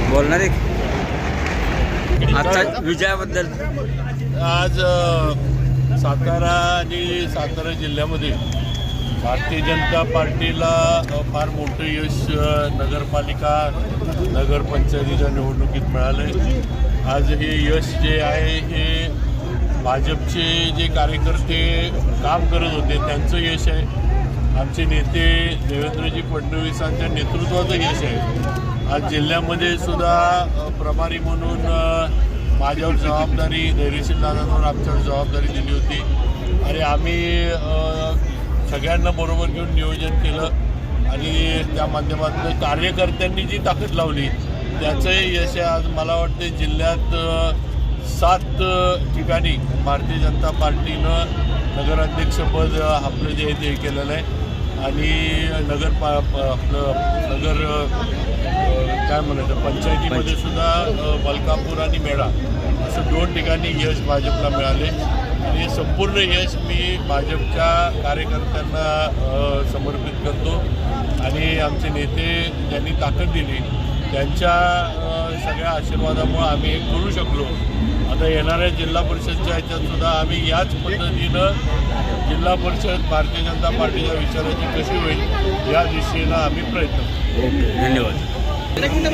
बोलणार आहे आजच्या विजयाबद्दल. आज सातारा आणि सातारा जिल्ह्यामध्ये भारतीय जनता पार्टीला फार मोठं यश नगरपालिका नगरपंचायतीच्या निवडणुकीत मिळालं आहे. आज हे यश जे आहे हे भाजपचे जे कार्यकर्ते काम करत होते त्यांचं यश आहे. आमचे नेते देवेंद्रजी फडणवीसांच्या नेतृत्वाचं यश आहे. आज जिल्ह्यामध्ये सुद्धा प्रभारी म्हणून माझ्यावर जबाबदारी, धैर्यशील दादांवर आमच्यावर जबाबदारी दिली होती आणि आम्ही सगळ्यांना बरोबर घेऊन नियोजन केलं आणि त्या माध्यमातून कार्यकर्त्यांनी जी ताकद लावली त्याचंही यश आहे. आज मला वाटते जिल्ह्यात 7 ठिकाणी भारतीय जनता पार्टीनं नगराध्यक्षपद आपलं जे आहे ते केलेलं आहे आणि नगर काय म्हणायचं पंचायतीमध्ये सुद्धा मलकापूर आणि मेढा असं 2 ठिकाणी यश भाजपला मिळाले आणि हे संपूर्ण यश मी भाजपच्या कार्यकर्त्यांना समर्पित करतो आणि आमचे नेते ज्यांनी ताकद दिली त्यांच्या सगळ्या आशीर्वादामुळे आम्ही हे करू शकलो. आता येणाऱ्या जिल्हा परिषदच्या ह्याच्यातसुद्धा आम्ही याच पद्धतीनं जिल्हा परिषद भारतीय जनता पार्टीच्या विचाराची कशी होईल या दिशेनं आम्ही प्रयत्न करू. धन्यवाद. एक मिनिट